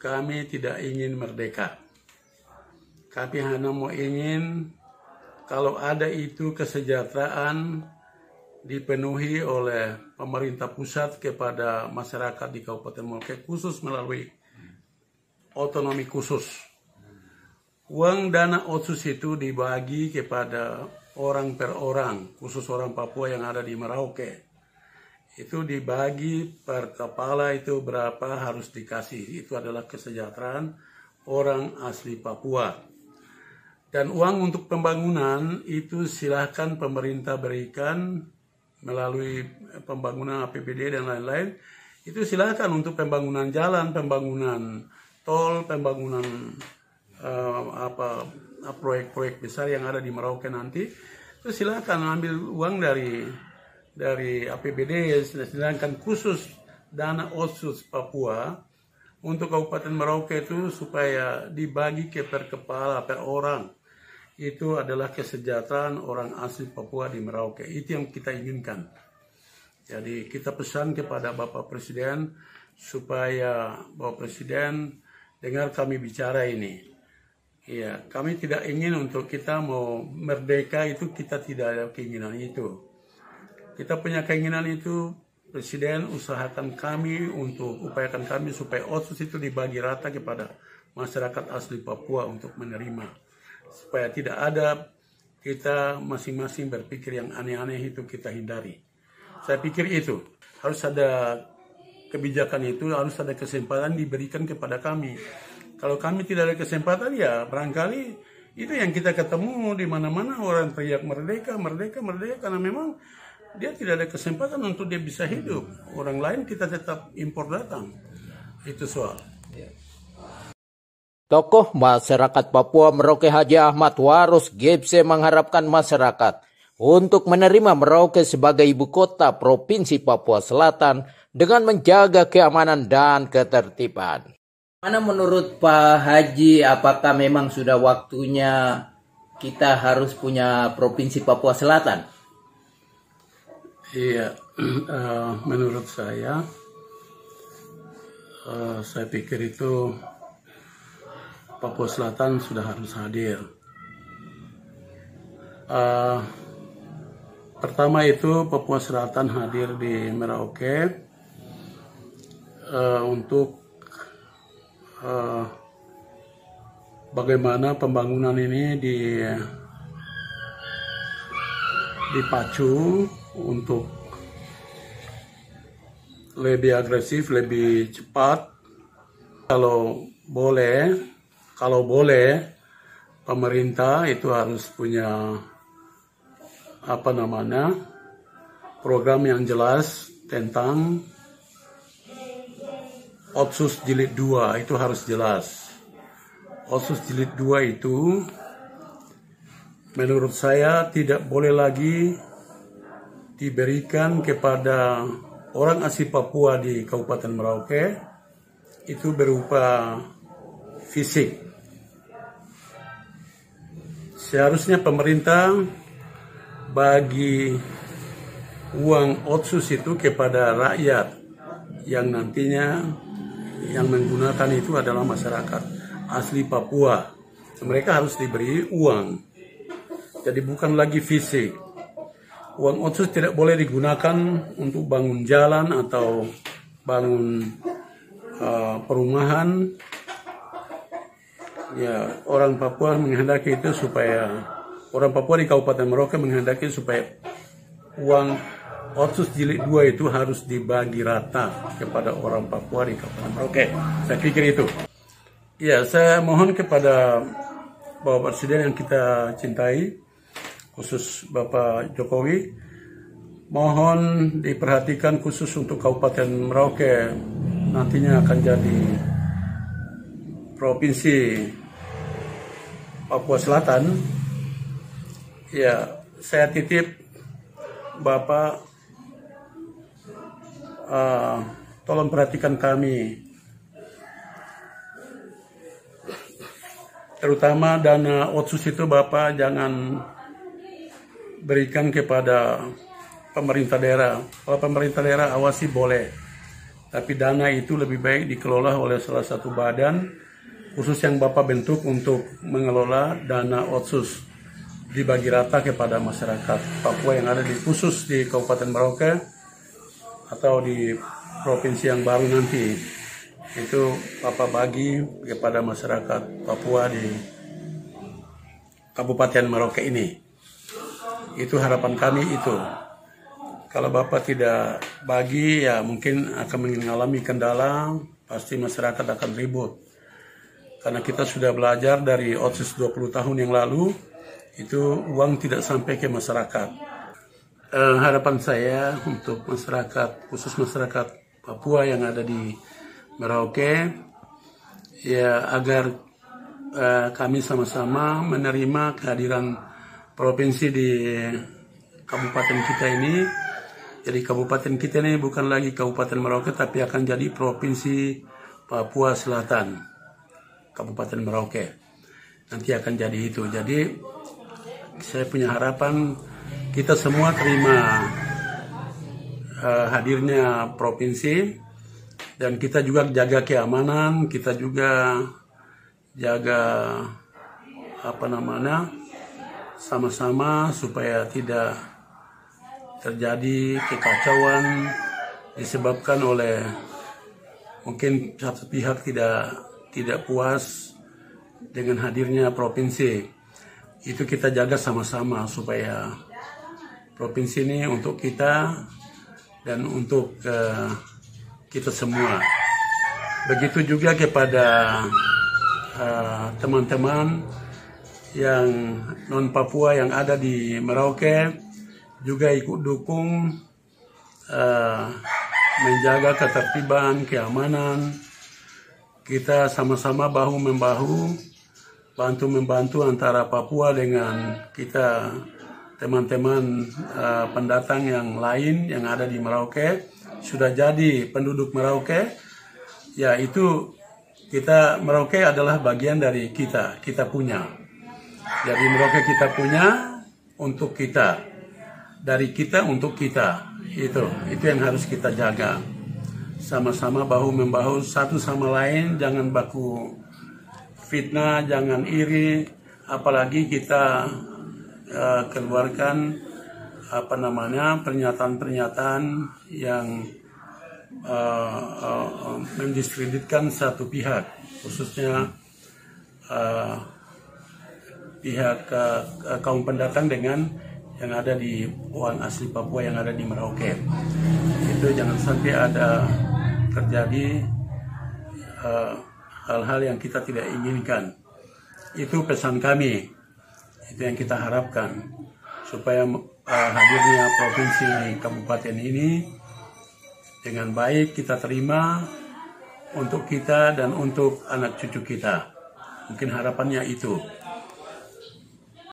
kami tidak ingin merdeka. Kami hanya mau ingin kalau ada itu kesejahteraan dipenuhi oleh pemerintah pusat kepada masyarakat di Kabupaten Merauke, khusus melalui otonomi khusus. Uang dana otsus itu dibagi kepada orang per orang, khusus orang Papua yang ada di Merauke. Itu dibagi per kepala itu berapa harus dikasih. Itu adalah kesejahteraan orang asli Papua. Dan uang untuk pembangunan itu silahkan pemerintah berikan melalui pembangunan APBD dan lain-lain. Itu silahkan untuk pembangunan jalan, pembangunan tol, pembangunan proyek-proyek besar yang ada di Merauke nanti. Itu silahkan ambil uang dari APBD, sedangkan khusus dana otsus Papua untuk Kabupaten Merauke itu supaya dibagi per kepala, per orang. Itu adalah kesejahteraan orang asli Papua di Merauke. Itu yang kita inginkan. Jadi kita pesan kepada Bapak Presiden supaya Bapak Presiden dengar kami bicara ini. Ya, kami tidak ingin untuk kita mau merdeka itu, kita tidak ada keinginan itu. Kita punya keinginan itu, Presiden usahakan kami untuk upayakan kami supaya otsus itu dibagi rata kepada masyarakat asli Papua untuk menerima. Supaya tidak ada kita masing-masing berpikir yang aneh-aneh itu kita hindari. Saya pikir itu harus ada kebijakan itu, harus ada kesempatan diberikan kepada kami. Kalau kami tidak ada kesempatan, ya barangkali itu yang kita ketemu di mana-mana orang teriak merdeka, merdeka, merdeka, karena memang dia tidak ada kesempatan untuk dia bisa hidup. Orang lain kita tetap impor datang. Itu soal. Tokoh masyarakat Papua Merauke Haji Ahmad Warus Gebse mengharapkan masyarakat untuk menerima Merauke sebagai ibu kota Provinsi Papua Selatan dengan menjaga keamanan dan ketertiban. Mana menurut Pak Haji, apakah memang sudah waktunya kita harus punya Provinsi Papua Selatan? Iya, menurut saya pikir itu Papua Selatan sudah harus hadir. Pertama itu Papua Selatan hadir di Merauke untuk bagaimana pembangunan ini dipacu untuk lebih agresif, lebih cepat. Kalau boleh pemerintah itu harus punya program yang jelas tentang Otsus Jilid 2, itu harus jelas. Otsus Jilid 2 itu menurut saya tidak boleh lagi diberikan kepada orang asli Papua di Kabupaten Merauke itu berupa fisik. Seharusnya pemerintah bagi uang otsus itu kepada rakyat yang nantinya yang menggunakan itu adalah masyarakat asli Papua. Mereka harus diberi uang. Jadi bukan lagi fisik. Uang otsus tidak boleh digunakan untuk bangun jalan atau bangun perumahan. Ya, orang Papua menghendaki itu supaya orang Papua di Kabupaten Merauke menghendaki supaya uang Otsus Jilid 2 itu harus dibagi rata kepada orang Papua di Kabupaten Merauke. Saya pikir itu. Ya, saya mohon kepada Bapak Presiden yang kita cintai, khusus Bapak Jokowi, mohon diperhatikan khusus untuk Kabupaten Merauke nantinya akan jadi Provinsi Papua Selatan. Ya, saya titip Bapak, tolong perhatikan kami, terutama dana otsus itu Bapak jangan berikan kepada pemerintah daerah. Kalau pemerintah daerah awasi boleh, Tapi dana itu lebih baik dikelola oleh salah satu badan khusus yang Bapak bentuk untuk mengelola dana otsus, dibagi rata kepada masyarakat Papua yang ada khusus di Kabupaten Merauke atau di provinsi yang baru nanti. Itu Bapak bagi kepada masyarakat Papua di Kabupaten Merauke ini. Itu harapan kami itu. Kalau Bapak tidak bagi, ya mungkin akan mengalami kendala, pasti masyarakat akan ribut. Karena kita sudah belajar dari otsus 20 tahun yang lalu, itu uang tidak sampai ke masyarakat. Harapan saya untuk masyarakat, khusus masyarakat Papua yang ada di Merauke, ya agar kami sama-sama menerima kehadiran provinsi di kabupaten kita ini. Jadi kabupaten kita ini bukan lagi Kabupaten Merauke, tapi akan jadi Provinsi Papua Selatan, Kabupaten Merauke. Nanti akan jadi itu. Jadi saya punya harapan kita semua terima hadirnya provinsi, dan kita juga jaga keamanan, kita juga jaga sama-sama supaya tidak terjadi kekacauan disebabkan oleh mungkin satu pihak tidak puas dengan hadirnya provinsi. Itu kita jaga sama-sama supaya provinsi ini untuk kita dan untuk kita semua. Begitu juga kepada teman-teman yang non Papua yang ada di Merauke, juga ikut dukung menjaga ketertiban, keamanan. Kita sama-sama bahu-membahu, bantu-membantu antara Papua dengan kita teman-teman pendatang yang lain yang ada di Merauke, sudah jadi penduduk Merauke, ya itu kita, Merauke adalah bagian dari kita punya. Jadi Merauke kita punya untuk kita. Dari kita untuk kita, itu yang harus kita jaga, sama-sama bahu membahu satu sama lain, jangan baku fitnah, jangan iri, apalagi kita keluarkan pernyataan-pernyataan yang mendiskreditkan satu pihak, khususnya pihak kaum pendatang dengan yang ada di orang asli Papua yang ada di Merauke. Itu jangan sampai ada terjadi hal-hal yang kita tidak inginkan. Itu pesan kami, itu yang kita harapkan, supaya hadirnya provinsi di kabupaten ini dengan baik kita terima untuk kita dan untuk anak cucu kita. Mungkin harapannya itu.